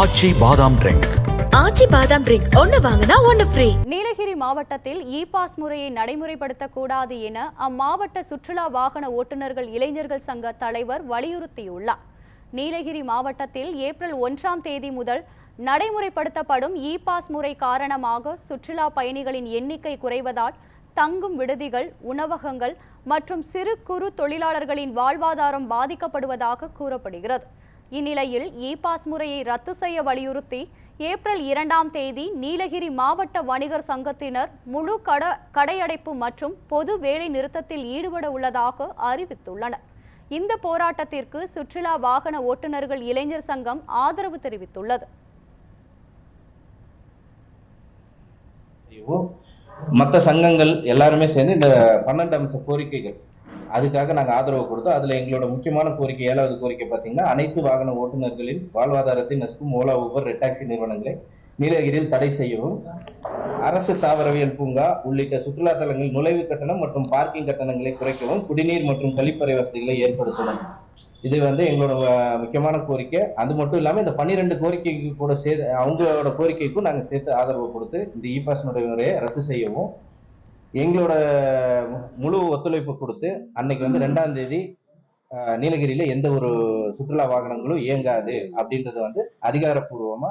ஆச்சி பாதாம் ட்ரிங்க். ஆச்சி பாதாம் ட்ரிங்க் ஒன்னு வாங்கினா ஒன்னு ஃப்ரீ. நீலகிரி மாவட்டத்தில் இ-பாஸ் முறையை நடைமுறைப்படுத்தக்கூடாது என அம்மாவட்ட சுற்றுலா வாகன ஓட்டுநர்கள் இளைஞர்கள் சங்க தலைவர் வலியுறுத்தியுள்ளார். நீலகிரி மாவட்டத்தில் ஏப்ரல் 1ஆம் தேதி முதல் நடைமுறைப்படுத்தப்படும் இ-பாஸ் முறை காரணமாக சுற்றுலா பயணிகளின் எண்ணிக்கை குறைவதால் தங்கும் விடுதிகள், உணவகங்கள் மற்றும் சிறு குறு தொழிலாளர்களின் வாழ்வாதாரம் பாதிக்கப்படுவதாக கூறப்படுகிறது. இந்நிலையில் இ-பாஸ் முறையை ரத்து செய்ய வலியுறுத்தி ஏப்ரல் 2ஆம் தேதி நீலகிரி மாவட்ட வணிகர் சங்கத்தினர் முழு கடையடைப்பு மற்றும் பொது வேலை நிறுத்தத்தில் ஈடுபட உள்ளதாக அறிவித்துள்ளனர். இந்த போராட்டத்திற்கு சுற்றுலா வாகன ஓட்டுநர்கள் இளைஞர் சங்கம் ஆதரவு தெரிவித்துள்ளது. மற்ற சங்கங்கள் எல்லாருமே சேர்ந்து இந்த 12 அம்ச கோரிக்கைகள் அதுக்காக நாங்கள் ஆதரவு கொடுத்தோம். அதுல எங்களோட முக்கியமான கோரிக்கை 7வது கோரிக்கை பார்த்தீங்கன்னா, அனைத்து வாகன ஓட்டுநர்களின் வாழ்வாதாரத்தை நசுக்கும் ஓலா, ஊபர், ரெட் டாக்ஸி நிறுவனங்களை நீலகிரியில் தடை செய்யவும், அரசு தாவரவியல் பூங்கா உள்ளிட்ட சுற்றுலா தலங்களில் நுழைவு கட்டணம் மற்றும் பார்க்கிங் கட்டணங்களை குறைக்கவும், குடிநீர் மற்றும் கழிப்பறை வசதிகளை ஏற்படுத்தணும். இது எங்களோட முக்கியமான கோரிக்கை. அது மட்டும் இல்லாம இந்த 12 கோரிக்கைக்கு கூட சேர்த்து அவங்களோட கோரிக்கைக்கும் நாங்கள் சேர்த்து ஆதரவு கொடுத்து இந்த இ-பாஸ் முறையை ரத்து செய்யவும், எங்களோட முழு ஒத்துழைப்பு கொடுத்து அன்னைக்கு 2ஆம் தேதி நீலகிரியில எந்த ஒரு சுற்றுலா வாகனங்களும் இயங்காது அப்படின்றது அதிகாரப்பூர்வமா